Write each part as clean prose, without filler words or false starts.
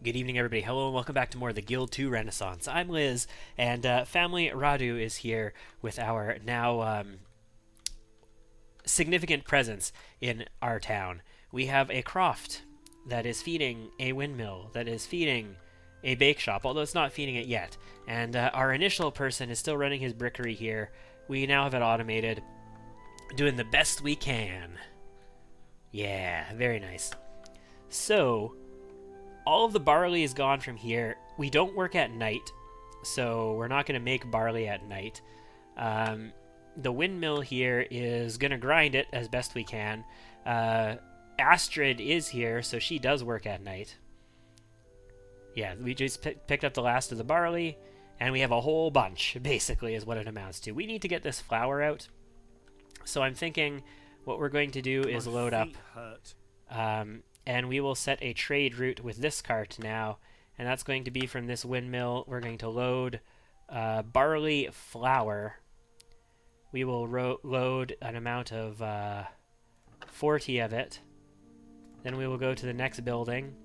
Good evening, everybody. Hello, and welcome back to more of the Guild 2 Renaissance. I'm Liz, and family Radu is here with our now significant presence in our town. We have a croft that is feeding a windmill, that is feeding a bake shop, although it's not feeding it yet. And our initial person is still running his brickery here. We now have it automated, doing the best we can. Yeah, very nice. So, all of the barley is gone from here. We don't work at night, so we're not going to make barley at night. The windmill here is going to grind it as best we can. Astrid is here, so she does work at night. Yeah, we just picked up the last of the barley, and we have a whole bunch, basically, is what it amounts to. We need to get this flour out, so I'm thinking what we're going to do is load up. And we will set a trade route with this cart now, and that's going to be from this windmill. We're going to load barley flour. We will load an amount of 40 of it. Then we will go to the next building,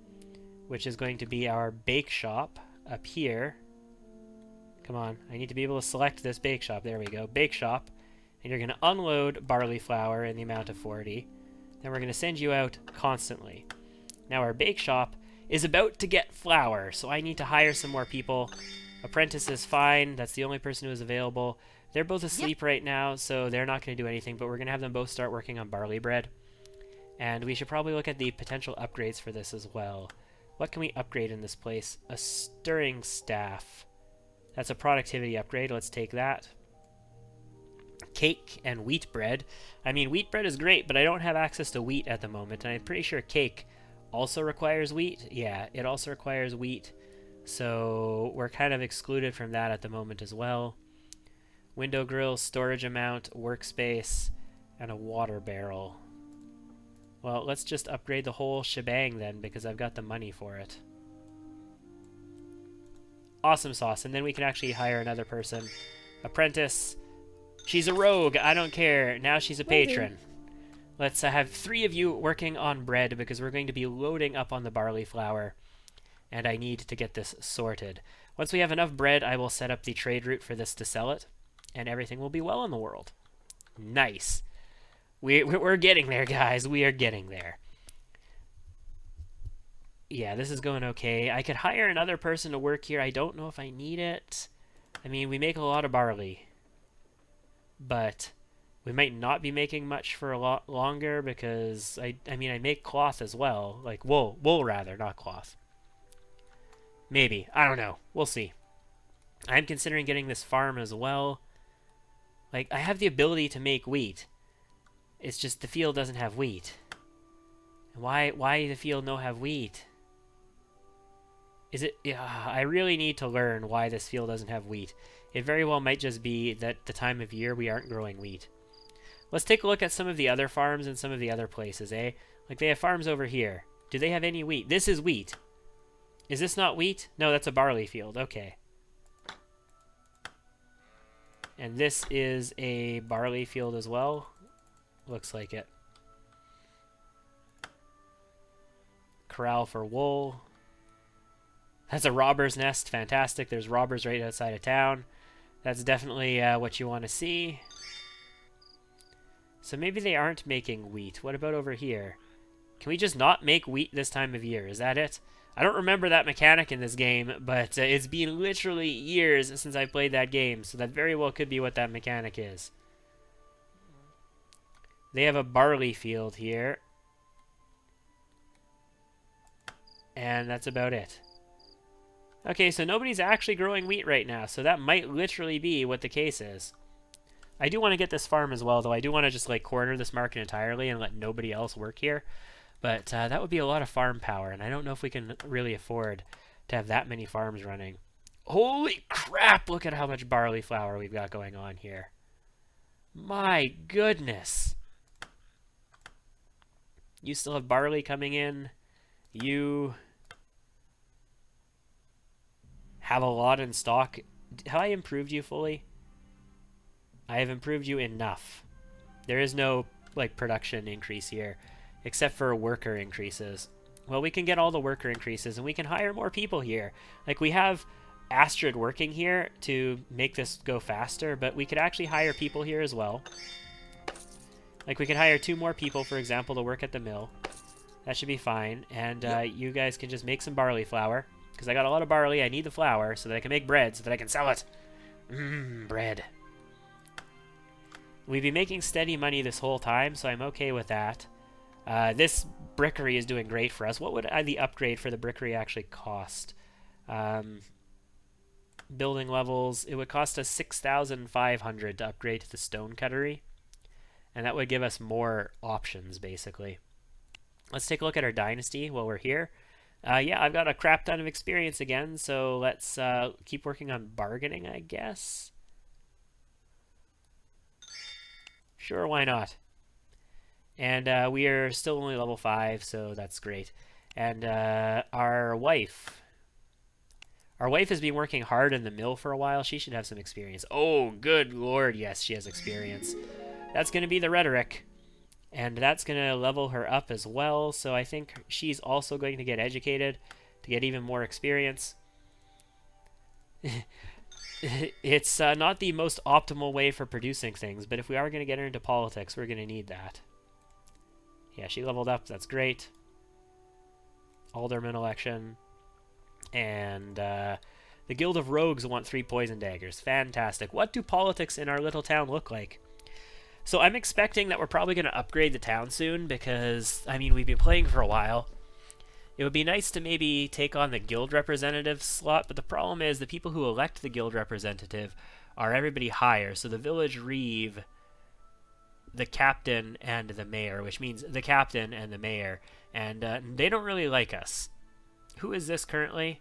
which is going to be our bake shop up here. Come on, I need to be able to select this bake shop. There we go, bake shop. And you're going to unload barley flour in the amount of 40. Then we're going to send you out constantly. Now our bake shop is about to get flour, so I need to hire some more people. Apprentice is fine. That's the only person who is available. They're both asleep right now, so they're not going to do anything, but we're going to have them both start working on barley bread. And we should probably look at the potential upgrades for this as well. What can we upgrade in this place? A stirring staff. That's a productivity upgrade. Let's take that. Cake and wheat bread. I mean, wheat bread is great, but I don't have access to wheat at the moment, and I'm pretty sure cake also requires wheat. Yeah, it also requires wheat, so we're kind of excluded from that at the moment as well. Window grill, storage amount, workspace, and a water barrel. Well, let's just upgrade the whole shebang then, because I've got the money for it. Awesome sauce, and then we can actually hire another person. Apprentice. She's a rogue. I don't care. Now she's a patron. Let's have 3 of you working on bread because we're going to be loading up on the barley flour. And I need to get this sorted. Once we have enough bread, I will set up the trade route for this to sell it. And everything will be well in the world. Nice. We're getting there, guys. We are getting there. Yeah, this is going okay. I could hire another person to work here. I don't know if I need it. I mean, we make a lot of barley. But we might not be making much for a lot longer because I mean I make cloth as well, like wool rather, not cloth. Maybe, I don't know, we'll see. I'm considering getting this farm as well. Like, I have the ability to make wheat. It's just the field doesn't have wheat. And why the field no have wheat? Is it? Yeah, I really need to learn why this field doesn't have wheat. It very well might just be that the time of year we aren't growing wheat. Let's take a look at some of the other farms and some of the other places, eh? Like, they have farms over here. Do they have any wheat? This is wheat. Is this not wheat? No, that's a barley field. Okay. And this is a barley field as well. Looks like it. Corral for wool. That's a robber's nest. Fantastic. There's robbers right outside of town. That's definitely what you want to see. So maybe they aren't making wheat. What about over here? Can we just not make wheat this time of year? Is that it? I don't remember that mechanic in this game, but it's been literally years since I played that game, so that very well could be what that mechanic is. They have a barley field here. And that's about it. Okay, so nobody's actually growing wheat right now, so that might literally be what the case is. I do want to get this farm as well, though. I do want to just, like, corner this market entirely and let nobody else work here. But that would be a lot of farm power, and I don't know if we can really afford to have that many farms running. Holy crap! Look at how much barley flour we've got going on here. My goodness. You still have barley coming in. You have a lot in stock. Have I improved you fully? I have improved you enough. There is no, like, production increase here, except for worker increases. Well, we can get all the worker increases, and we can hire more people here. Like, we have Astrid working here to make this go faster, but we could actually hire people here as well. Like, we could hire 2 more people, for example, to work at the mill. That should be fine. And you guys can just make some barley flour, because I got a lot of barley. I need the flour so that I can make bread, so that I can sell it. Bread. We've been making steady money this whole time, so I'm okay with that. This brickery is doing great for us. What would the upgrade for the brickery actually cost? Building levels, it would cost us 6,500 to upgrade to the stone cuttery. And that would give us more options, basically. Let's take a look at our dynasty while we're here. Yeah, I've got a crap ton of experience again, so let's keep working on bargaining, I guess. Sure, why not? And we are still only level 5, so that's great. And our wife has been working hard in the mill for a while. She should have some experience. Oh, good lord, yes, she has experience. That's going to be the rhetoric. And that's going to level her up as well. So I think she's also going to get educated to get even more experience. It's not the most optimal way for producing things, but if we are going to get her into politics, we're going to need that. Yeah, she leveled up. That's great. Alderman election. And the Guild of Rogues want 3 poison daggers. Fantastic. What do politics in our little town look like? So I'm expecting that we're probably going to upgrade the town soon because, I mean, we've been playing for a while. It would be nice to maybe take on the guild representative slot, but the problem is the people who elect the guild representative are everybody higher. So the village reeve, the captain, and the mayor, which means the captain and the mayor, and they don't really like us. Who is this currently?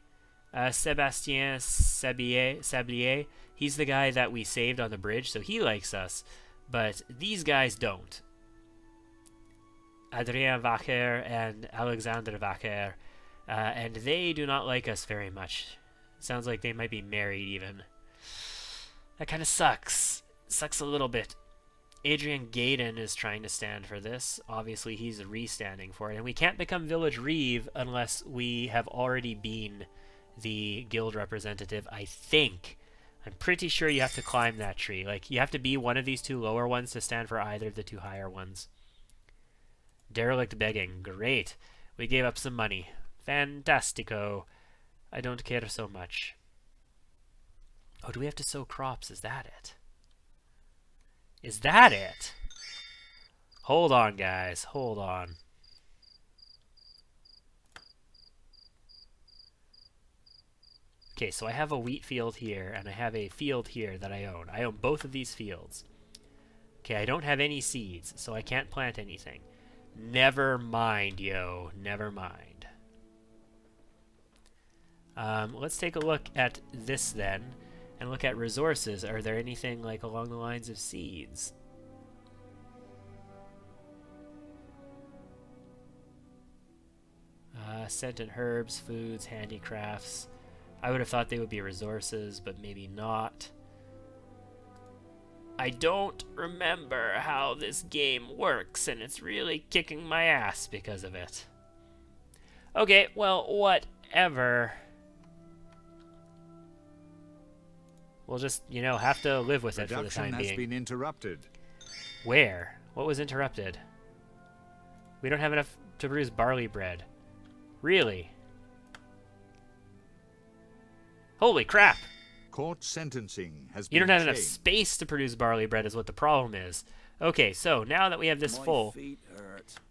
Sebastien Sablier. He's the guy that we saved on the bridge, so he likes us. But these guys don't. Adrien Vacher and Alexandre Vacher. And they do not like us very much. Sounds like they might be married even. That kind of sucks. Sucks a little bit. Adrian Gaydon is trying to stand for this. Obviously, he's re-standing for it. And we can't become Village Reeve unless we have already been the guild representative, I think. I'm pretty sure you have to climb that tree. Like, you have to be one of these 2 lower ones to stand for either of the 2 higher ones. Derelict begging. Great. We gave up some money. Fantastico. I don't care so much. Oh, do we have to sow crops? Is that it? Is that it? Hold on, guys. Hold on. Okay, so I have a wheat field here, and I have a field here that I own. I own both of these fields. Okay, I don't have any seeds, so I can't plant anything. Never mind, yo. Never mind. Let's take a look at this then, and look at resources. Are there anything like along the lines of seeds? Scent and herbs, foods, handicrafts. I would have thought they would be resources, but maybe not. I don't remember how this game works, and it's really kicking my ass because of it. Okay, well, whatever. We'll just, you know, have to live with it for the time being. Production has been interrupted. Where? What was interrupted? We don't have enough to produce barley bread. Really? Holy crap! Court sentencing has been You don't have enough changed. space to produce barley bread is what the problem is. Okay, so now that we have this full,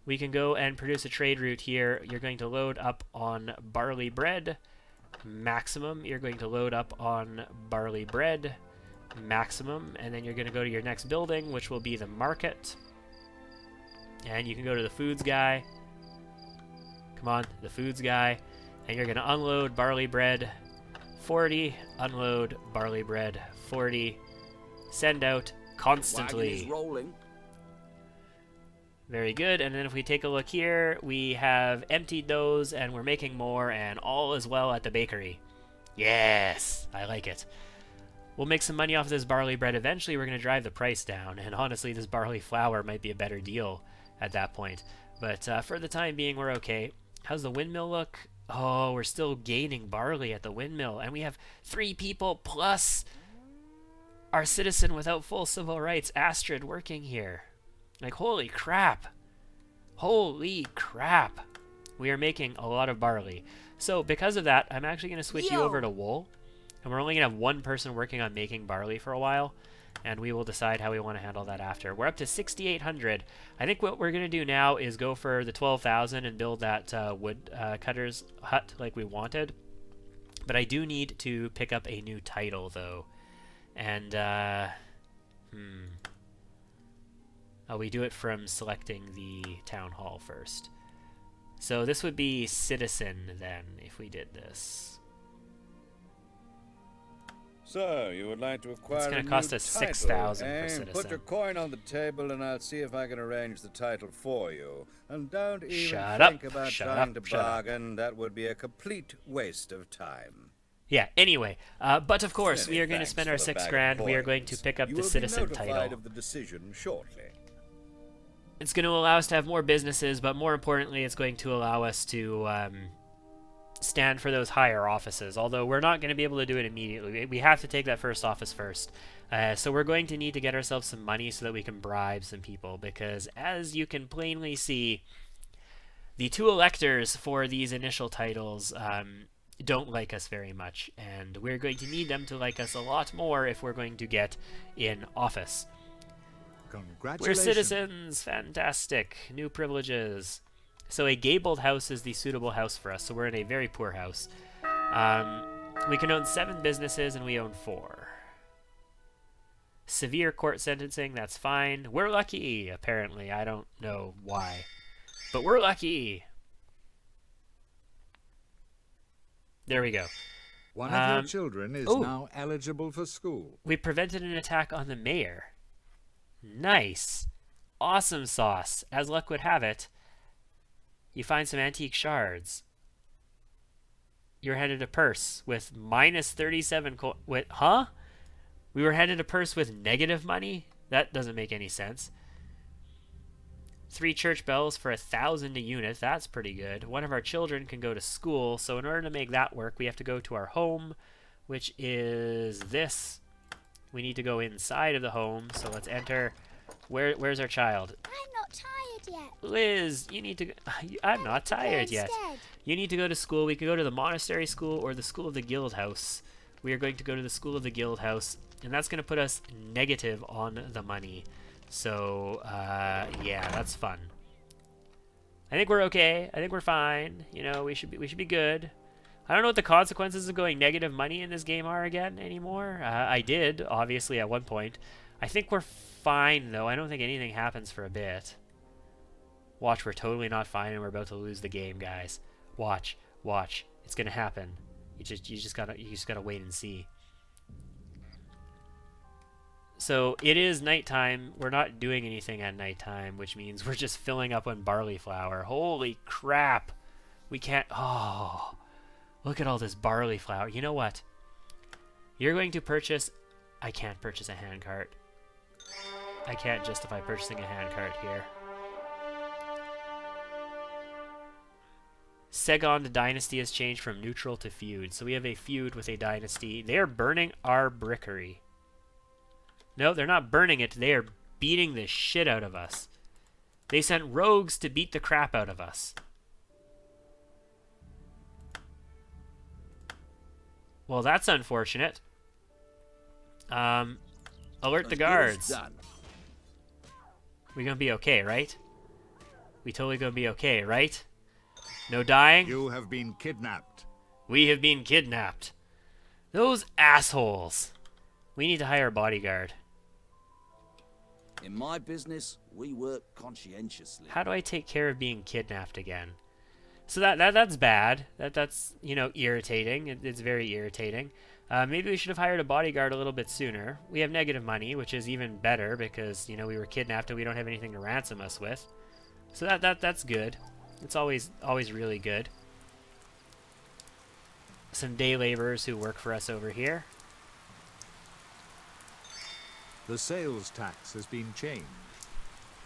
we can go and produce a trade route here. You're going to load up on barley bread. Maximum. You're going to load up on barley bread. Maximum. And then you're going to go to your next building, which will be the market. And you can go to the foods guy. Come on, the foods guy. And you're going to unload barley bread 40, unload barley bread 40, send out constantly. Very good. And then if we take a look here, we have emptied those and we're making more, and all is well at the bakery. Yes, I like it. We'll make some money off of this barley bread. Eventually we're going to drive the price down, and honestly this barley flour might be a better deal at that point. But for the time being, we're okay. How's the windmill look? Oh, we're still gaining barley at the windmill, and we have 3 people plus our citizen without full civil rights, Astrid, working here. Like, holy crap. Holy crap. We are making a lot of barley. So because of that, I'm actually going to switch you over to wool. And we're only going to have one person working on making barley for a while. And we will decide how we want to handle that after. We're up to 6,800. I think what we're going to do now is go for the 12,000 and build that wood cutter's hut like we wanted. But I do need to pick up a new title, though. And, oh, we do it from selecting the town hall first. So this would be citizen, then, if we did this. So, you would like to acquire It's a going to new cost us title, 6,000 eh? for citizen. Put your coin on the table and I'll see if I can arrange the title for you. And don't even Shut think up, about shut trying up, to shut up. bargain. That would be a complete waste of time. Yeah, anyway. But of course, Many we are going to thanks spend for our the 6 bag of grand. We are going to coins. pick up You the will be citizen notified title. of the decision shortly. It's going to allow us to have more businesses, but more importantly, it's going to allow us to stand for those higher offices, although we're not going to be able to do it immediately. We have to take that first office first. So we're going to need to get ourselves some money so that we can bribe some people, because as you can plainly see, the 2 electors for these initial titles don't like us very much, and we're going to need them to like us a lot more if we're going to get in office. We're Congratulations. citizens! Fantastic! New privileges. So a gabled house is the suitable house for us, so we're in a very poor house. We can own 7 businesses, and we own 4. Severe court sentencing, that's fine. We're lucky, apparently. I don't know why. But we're lucky! There we go. One of your children is now eligible for school. We prevented an attack on the mayor. Nice. Awesome sauce. As luck would have it, you find some antique shards. You're handed a purse with minus 37 wait, huh? We were handed a purse with negative money? That doesn't make any sense. 3 church bells for 1,000 a unit. That's pretty good. One of our children can go to school, so in order to make that work, we have to go to our home, which is this. We need to go inside of the home, so let's enter. Where's our child? I'm not tired yet. Liz, you need to... I'm not tired yet. Instead. You need to go to school. We can go to the monastery school or the school of the guild house. We are going to go to the school of the guild house, and that's going to put us negative on the money. So, yeah, that's fun. I think we're okay. I think we're fine. You know, we should be good. I don't know what the consequences of going negative money in this game are again anymore. I did, obviously, at one point. I think we're fine, though. I don't think anything happens for a bit. Watch, we're totally not fine, and we're about to lose the game, guys. Watch. It's gonna happen. You just gotta wait and see. So it is nighttime. We're not doing anything at nighttime, which means we're just filling up on barley flour. Holy crap! We can't. Oh, look at all this barley flour. You know what? You're going to purchase. I can't purchase a handcart. I can't justify purchasing a handcart here. Segond dynasty has changed from neutral to feud. So we have a feud with a dynasty. They are burning our brickery. No, they're not burning it. They are beating the shit out of us. They sent rogues to beat the crap out of us. Well, that's unfortunate. Alert the guards. We gonna be okay, right? We totally gonna be okay, right? No dying? You have been kidnapped. We have been kidnapped. Those assholes. We need to hire a bodyguard. In my business, we work conscientiously. How do I take care of being kidnapped again? So that's bad. That's you know, irritating. It's very irritating. Maybe we should have hired a bodyguard a little bit sooner. We have negative money, which is even better because, you know, we were kidnapped and we don't have anything to ransom us with. So that's good. It's always really good. Some day laborers who work for us over here. The sales tax has been changed.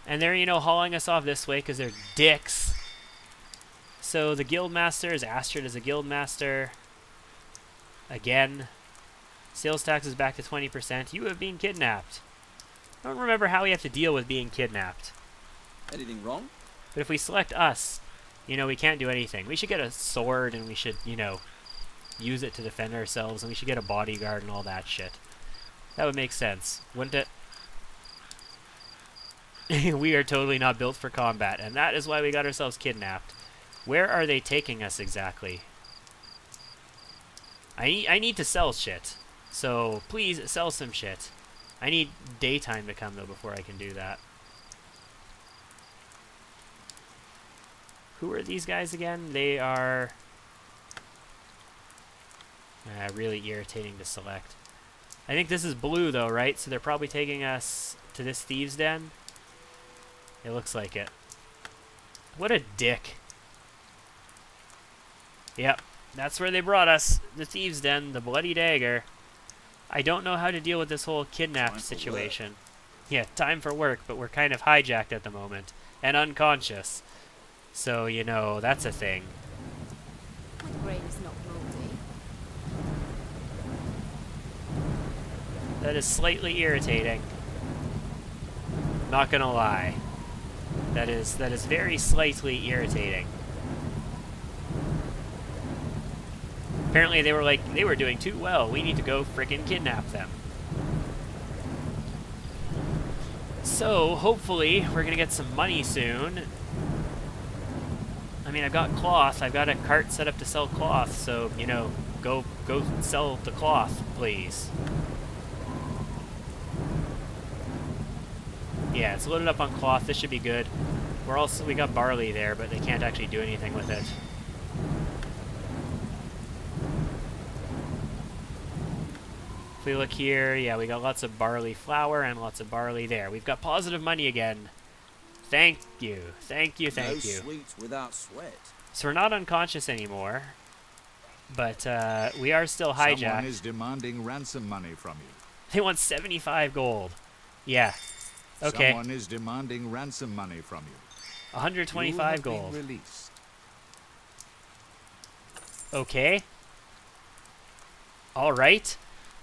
And they're, you know, hauling us off this way because they're dicks. So the guild master is Astrid as a guild master. Again. Sales tax is back to 20%. You have been kidnapped. I don't remember how we have to deal with being kidnapped. Anything wrong? But if we select us, you know, we can't do anything. We should get a sword and we should, you know, use it to defend ourselves, and we should get a bodyguard and all that shit. That would make sense, wouldn't it? We are totally not built for combat, and that is why we got ourselves kidnapped. Where are they taking us exactly? I need to sell shit. So please sell some shit. I need daytime to come though before I can do that. Who are these guys again? They are really irritating to select. I think this is blue though, right? So they're probably taking us to this thieves' den. It looks like it. What a dick. Yep, that's where they brought us. The thieves' den, the bloody dagger. I don't know how to deal with this whole kidnapped situation. Yeah, time for work, but we're kind of hijacked at the moment. And unconscious. So, you know, that's a thing. My brain is not moldy. That is slightly irritating. Not gonna lie. That is very slightly irritating. Apparently they were doing too well. We need to go frickin' kidnap them. So, hopefully, we're gonna get some money soon. I mean, I've got cloth. I've got a cart set up to sell cloth, so, you know, go sell the cloth, please. Yeah, it's loaded up on cloth. This should be good. We got barley there, but they can't actually do anything with it. If we look here, yeah, we got lots of barley flour and lots of barley there. We've got positive money again. Thank you. Thank you, thank you. No sweets without sweat. So we're not unconscious anymore, but we are still hijacked. Someone is demanding ransom money from you. They want 75 gold. Yeah. Okay. Someone is demanding ransom money from you. 125 gold. Been released. Okay. All right.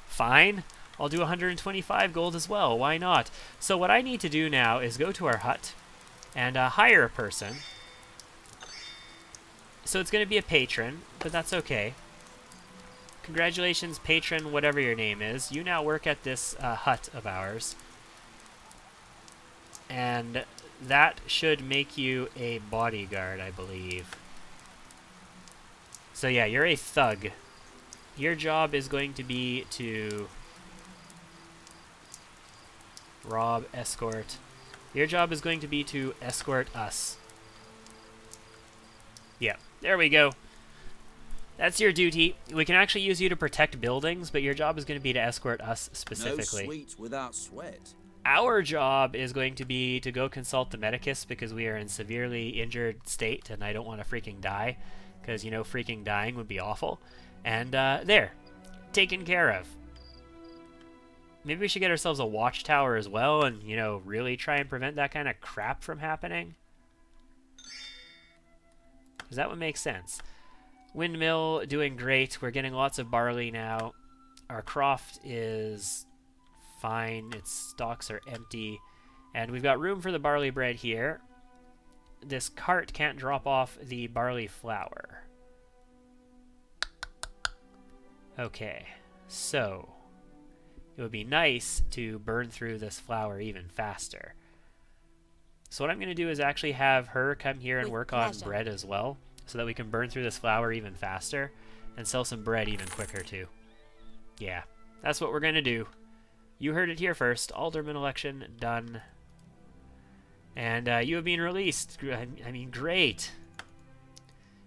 Fine. I'll do 125 gold as well. Why not? So what I need to do now is go to our hut and hire a person. So it's going to be a patron, but that's okay. Congratulations, patron, whatever your name is. You now work at this hut of ours. And that should make you a bodyguard, I believe. So yeah, you're a thug. Your job is going to be to rob, escort. Your job is going to be to escort us. Yeah, there we go. That's your duty. We can actually use you to protect buildings, but your job is going to be to escort us specifically. No sweets without sweat. Our job is going to be to go consult the medicus because we are in severely injured state and I don't want to freaking die because, you know, freaking dying would be awful. And there, taken care of. Maybe we should get ourselves a watchtower as well and, you know, really try and prevent that kind of crap from happening. Because that would make sense. Windmill doing great. We're getting lots of barley now. Our croft is fine. Its stocks are empty. And we've got room for the barley bread here. This cart can't drop off the barley flour. Okay, so it would be nice to burn through this flour even faster. So what I'm going to do is actually have her come here and work on bread as well, so that we can burn through this flour even faster and sell some bread even quicker too. Yeah, that's what we're going to do. You heard it here first. Alderman election done. And you have been released. I mean, great.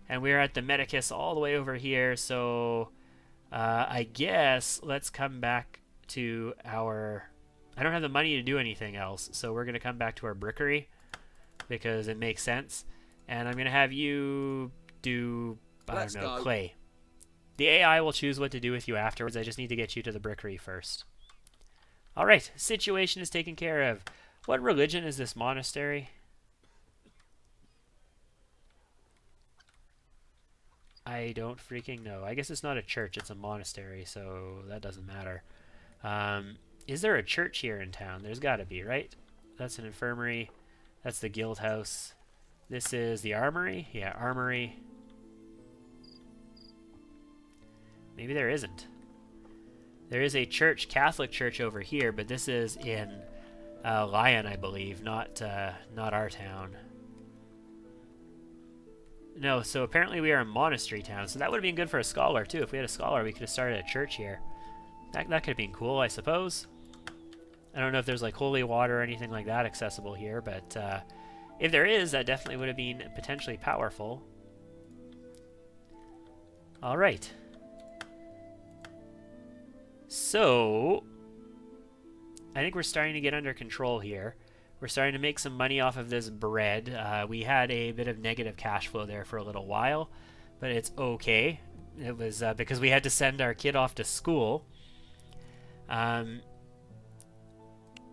And we're at the medicus all the way over here, so I guess let's come back to our... I don't have the money to do anything else, so we're going to come back to our brickery because it makes sense. And I'm going to have you do, I don't know, clay. The AI will choose what to do with you afterwards. I just need to get you to the brickery first. Alright, situation is taken care of. What religion is this monastery? I don't freaking know. I guess it's not a church, it's a monastery, so that doesn't matter. Is there a church here in town? There's gotta be, right? That's an infirmary. That's the guild house. This is the armory? Yeah, armory. Maybe there isn't. There is a church, Catholic church over here, but this is in Lyon, I believe, not our town. No, so apparently we are a monastery town, so that would have been good for a scholar too. If we had a scholar, we could have started a church here. That could have been cool, I suppose. I don't know if there's like holy water or anything like that accessible here, but if there is, that definitely would have been potentially powerful. All right. So, I think we're starting to get under control here. We're starting to make some money off of this bread. We had a bit of negative cash flow there for a little while, but it's okay. It was because we had to send our kid off to school.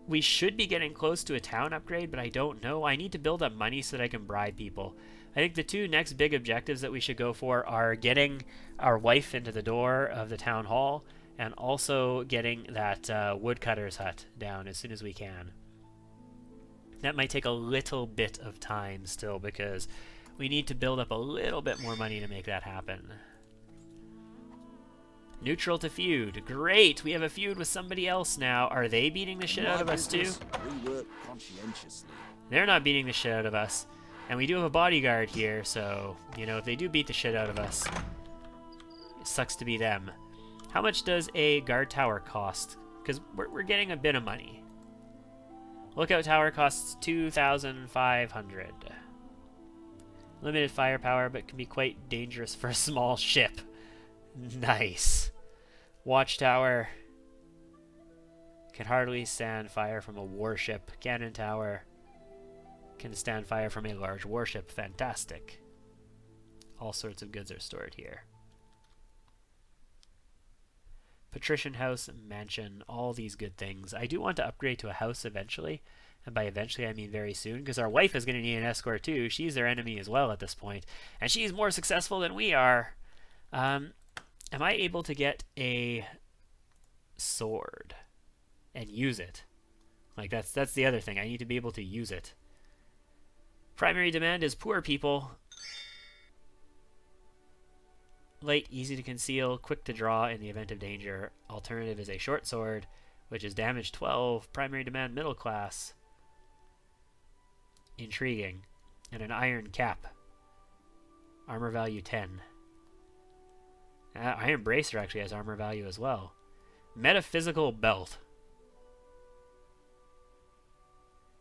We should be getting close to a town upgrade, but I don't know. I need to build up money so that I can bribe people. I think the two next big objectives that we should go for are getting our wife into the door of the town hall, and also getting that woodcutter's hut down as soon as we can. That might take a little bit of time still, because we need to build up a little bit more money to make that happen. Neutral to feud. Great! We have a feud with somebody else now. Are they beating the shit out of us too? We work conscientiously. They're not beating the shit out of us. And we do have a bodyguard here, so, you know, if they do beat the shit out of us, it sucks to be them. How much does a guard tower cost? Because we're getting a bit of money. Lookout tower costs 2,500. Limited firepower, but can be quite dangerous for a small ship. Nice. Watchtower. Can hardly stand fire from a warship. Cannon tower. Can stand fire from a large warship. Fantastic. All sorts of goods are stored here. Patrician house, mansion, all these good things. I do want to upgrade to a house eventually. And by eventually, I mean very soon. Because our wife is going to need an escort too. She's their enemy as well at this point. And she's more successful than we are. Am I able to get a sword and use it? Like, that's the other thing. I need to be able to use it. Primary demand is poor people. Light, easy to conceal, quick to draw in the event of danger. Alternative is a short sword, which is damage 12. Primary demand, middle class. Intriguing. And an iron cap. Armor value 10. Iron bracer actually has armor value as well. Metaphysical belt.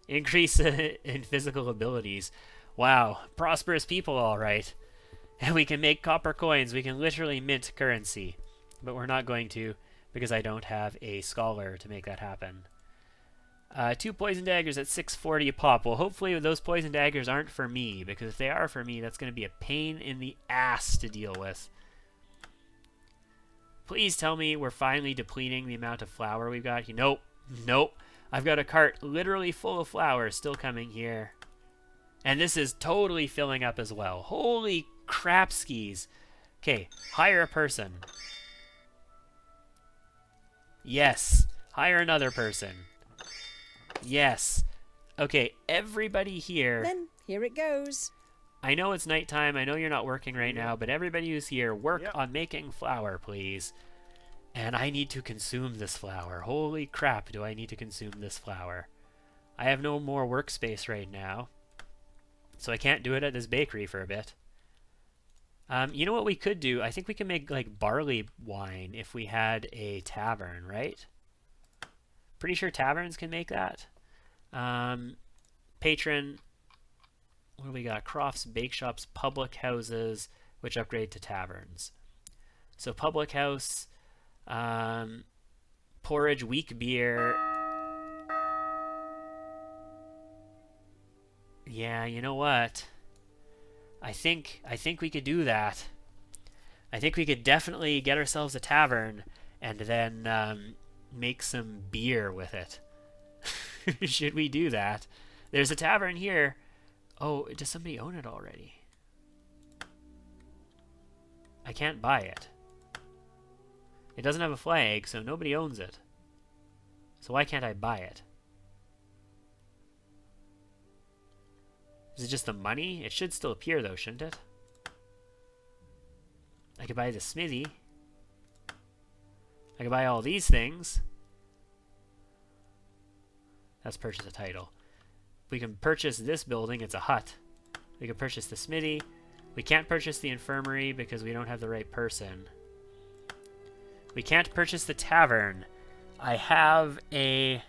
Increase in physical abilities. Wow, prosperous people, all right. And we can make copper coins. We can literally mint currency. But we're not going to, because I don't have a scholar to make that happen. 2 poison daggers at 640 a pop. Well, hopefully those poison daggers aren't for me, because if they are for me, that's going to be a pain in the ass to deal with. Please tell me we're finally depleting the amount of flour we've got. Nope. Nope. I've got a cart literally full of flour still coming here. And this is totally filling up as well. Holy crap skis. Okay, hire a person. Yes. Hire another person. Yes. Okay, everybody here. Then here it goes. I know it's nighttime. I know you're not working right now, but everybody who's here, work on making flour, please. And I need to consume this flour. Holy crap, do I need to consume this flour. I have no more workspace right now, so I can't do it at this bakery for a bit. You know what we could do? I think we can make like barley wine if we had a tavern, right? Pretty sure taverns can make that. Patron. What do we got? Crofts, bake shops, public houses, which upgrade to taverns. So public house, porridge, weak beer. Yeah, you know what? I think we could do that. I think we could definitely get ourselves a tavern and then make some beer with it. Should we do that? There's a tavern here. Oh, does somebody own it already? I can't buy it. It doesn't have a flag, so nobody owns it. So why can't I buy it? Is it just the money? It should still appear though, shouldn't it? I could buy the smithy. I could buy all these things. That's purchase a title. We can purchase this building, it's a hut. We can purchase the smithy. We can't purchase the infirmary because we don't have the right person. We can't purchase the tavern. I have a...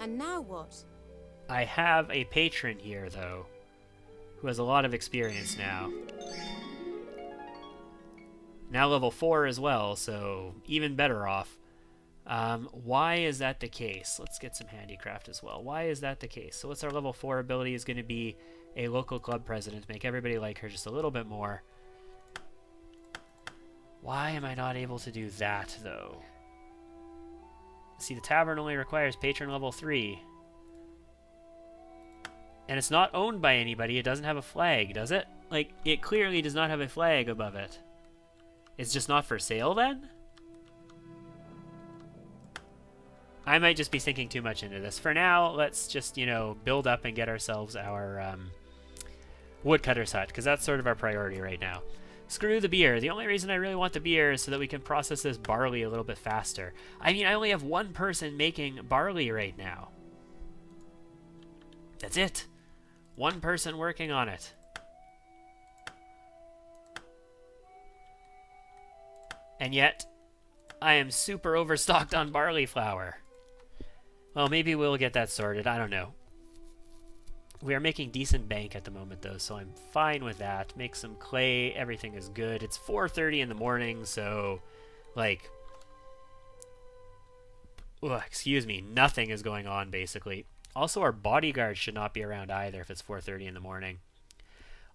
And now what? I have a patron here, though, who has a lot of experience now. Now level 4 as well, so even better off. Why is that the case? Let's get some handicraft as well. Why is that the case? So what's our level 4 ability is going to be a local club president. Make everybody like her just a little bit more. Why am I not able to do that, though? See, the tavern only requires patron level 3. And it's not owned by anybody. It doesn't have a flag, does it? Like, it clearly does not have a flag above it. It's just not for sale, then? I might just be thinking too much into this. For now, let's just, you know, build up and get ourselves our woodcutter's hut, because that's sort of our priority right now. Screw the beer. The only reason I really want the beer is so that we can process this barley a little bit faster. I mean, I only have one person making barley right now. That's it. One person working on it. And yet, I am super overstocked on barley flour. Well, maybe we'll get that sorted. I don't know. We are making decent bank at the moment, though, so I'm fine with that. Make some clay. Everything is good. It's 4:30 in the morning, so, like... Ugh, excuse me. Nothing is going on, basically. Also, our bodyguards should not be around either if it's 4:30 in the morning.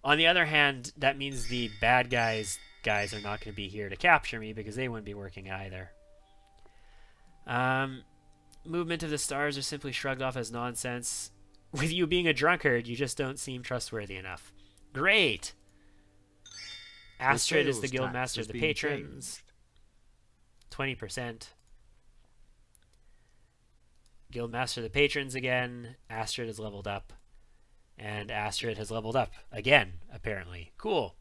On the other hand, that means the bad guys are not going to be here to capture me because they wouldn't be working either. Movement of the stars are simply shrugged off as nonsense. With you being a drunkard, you just don't seem trustworthy enough. Great! Astrid is the guild master of the patrons. 20%. Guild master of the patrons again. Astrid has leveled up. And Astrid has leveled up again, apparently. Cool.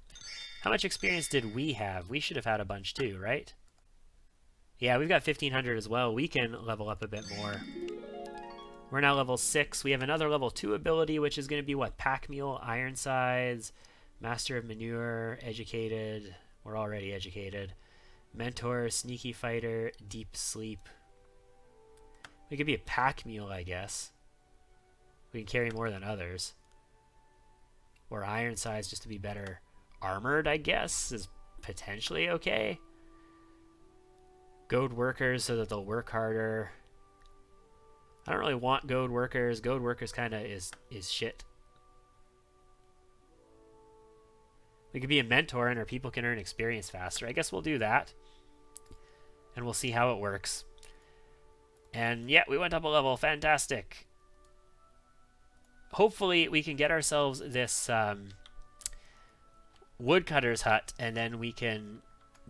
How much experience did we have? We should have had a bunch too, right? Yeah, we've got 1500 as well. We can level up a bit more. We're now level 6. We have another level 2 ability, which is going to be what? Pack Mule, Ironsides, Master of Manure, Educated. We're already educated. Mentor, Sneaky Fighter, Deep Sleep. We could be a Pack Mule, I guess. We can carry more than others. Or Ironsides just to be better armored, I guess, is potentially okay. Goad Workers so that they'll work harder. I don't really want goad workers. Goad workers kind of is shit. We could be a mentor and our people can earn experience faster. I guess we'll do that. And we'll see how it works. And yeah, we went up a level. Fantastic. Hopefully we can get ourselves this woodcutter's hut and then we can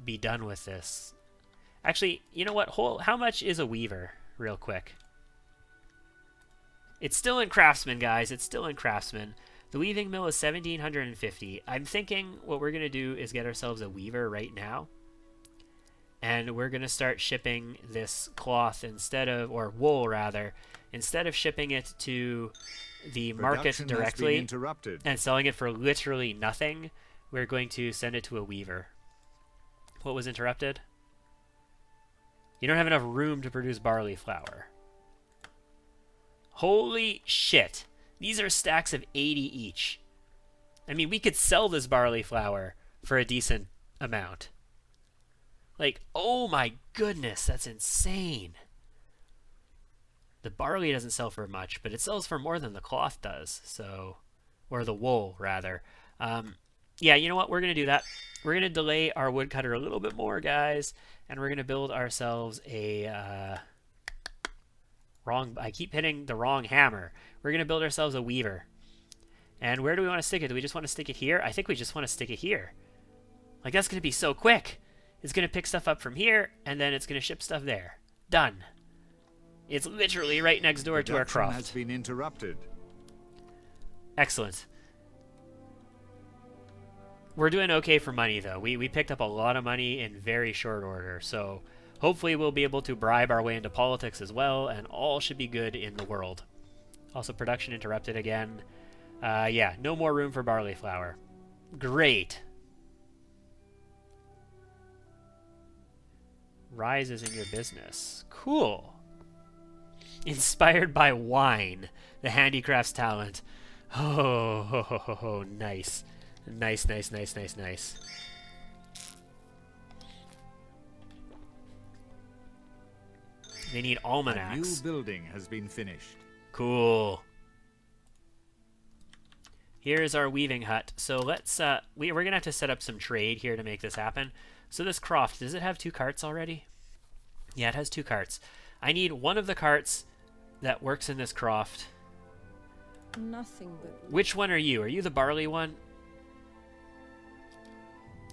be done with this. Actually, you know what? How much is a weaver? Real quick. It's still in Craftsman, guys. It's still in Craftsman. The weaving mill is 1,750. I'm thinking what we're going to do is get ourselves a weaver right now. And we're going to start shipping this cloth instead of, or wool rather, instead of shipping it to the market directly and selling it for literally nothing, we're going to send it to a weaver. What was interrupted? You don't have enough room to produce barley flour. Holy shit. These are stacks of 80 each. I mean, we could sell this barley flour for a decent amount. Like, oh my goodness, that's insane. The barley doesn't sell for much, but it sells for more than the cloth does, so... Or the wool, rather. Yeah, you know what? We're going to do that. We're going to delay our woodcutter a little bit more, guys, and we're going to build ourselves a... I keep hitting the wrong hammer. We're going to build ourselves a weaver. And where do we want to stick it? Do we just want to stick it here? I think we just want to stick it here. Like, that's going to be so quick. It's going to pick stuff up from here, and then it's going to ship stuff there. Done. It's literally right next door to our croft. Has been interrupted. Excellent. We're doing okay for money, though. We picked up a lot of money in very short order, so hopefully we'll be able to bribe our way into politics as well, and all should be good in the world. Also, production interrupted again. Yeah, no more room for barley flour. Great. Rise is in your business. Cool. Inspired by wine, the handicrafts talent. Oh, nice. Nice, nice, nice, nice, nice. They need almanacs. A new building has been finished. Cool. Here's our weaving hut. So let's, we're going to have to set up some trade here to make this happen. So this croft, does it have 2 carts already? Yeah, it has 2 carts. I need one of the carts that works in this croft. Nothing but... Which one are you? Are you the barley one?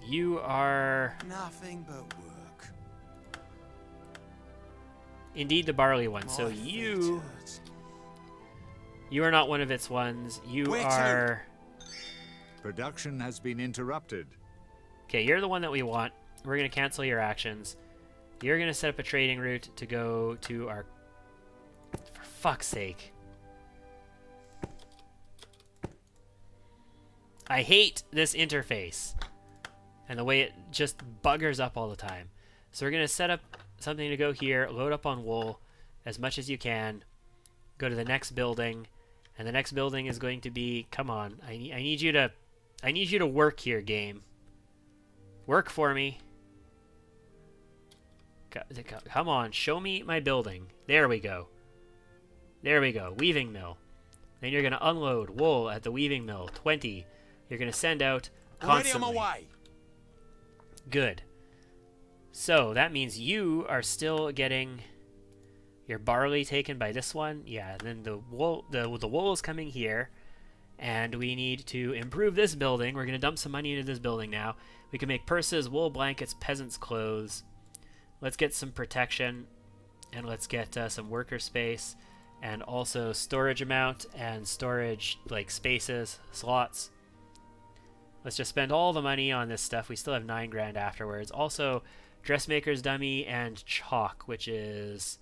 You are... Nothing but work. Indeed the barley one. So you... You are not one of its ones. You are... Production has been interrupted. Okay, you're the one that we want. We're going to cancel your actions. You're going to set up a trading route to go to our... For fuck's sake. I hate this interface. And the way it just buggers up all the time. So we're going to set up something to go here. Load up on wool as much as you can. Go to the next building. And the next building is going to be... Come on. I need you to work here, game. Work for me. Come on, show me my building. There we go. There we go. Weaving mill. Then you're going to unload wool at the weaving mill. 20. You're going to send out constantly. Already on my way. Good. So that means you are still getting your barley taken by this one. Yeah, then the wool is coming here. And we need to improve this building. We're going to dump some money into this building now. We can make purses, wool blankets, peasants' clothes. Let's get some protection. And let's get some worker space. And also storage amount and storage, like, spaces, slots. Let's just spend all the money on this stuff. We still have 9 grand afterwards. Also, dressmaker's dummy and chalk, which is...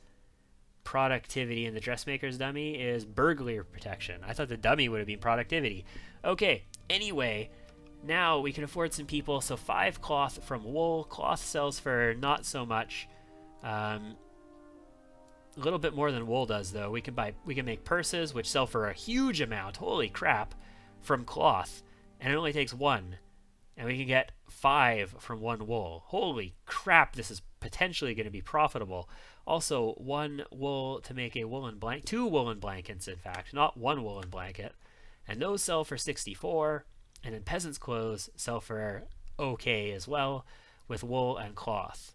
productivity, and the dressmaker's dummy is burglar protection. I thought the dummy would have been productivity. Okay, anyway, now we can afford some people. So 5 cloth from wool. Cloth sells for not so much. A little bit more than wool does, though. We can make purses, which sell for a huge amount. Holy crap, from cloth, and it only takes 1, and we can get 5 from 1 wool. Holy crap, this is potentially going to be profitable. Also, 1 wool to make a woolen blanket. 2 woolen blankets, in fact, not 1 woolen blanket. And those sell for 64. And then peasants' clothes sell for okay as well, with wool and cloth.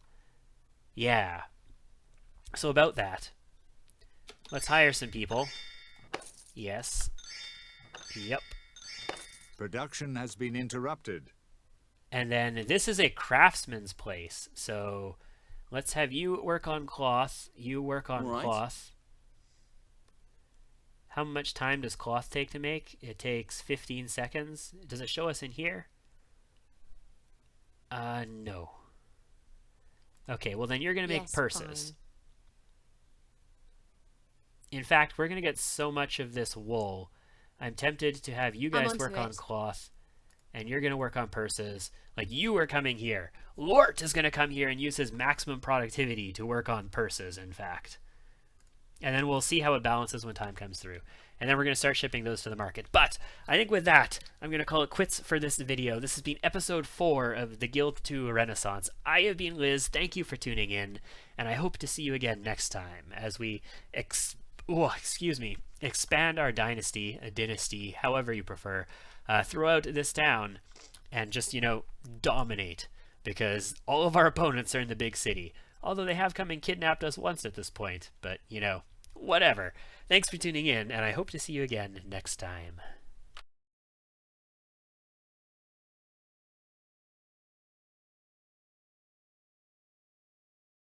Yeah. So about that. Let's hire some people. Yes. Yep. Production has been interrupted. And then this is a craftsman's place, so... Let's have you work on cloth. You work on cloth. How much time does cloth take to make? It takes 15 seconds. Does it show us in here? No. Okay, well then you're going to make purses. Fine. In fact, we're going to get so much of this wool. I'm tempted to have you guys work on cloth. And you're going to work on purses. Like, you are coming here. Lort is going to come here and use his maximum productivity to work on purses, in fact. And then we'll see how it balances when time comes through. And then we're going to start shipping those to the market. But I think with that, I'm going to call it quits for this video. This has been episode 4 of the Guild 2 Renaissance. I have been Liz. Thank you for tuning in. And I hope to see you again next time as we expand our dynasty, a dynasty, however you prefer, throughout this town, and just, dominate, because all of our opponents are in the big city, although they have come and kidnapped us once at this point, but, whatever. Thanks for tuning in, and I hope to see you again next time.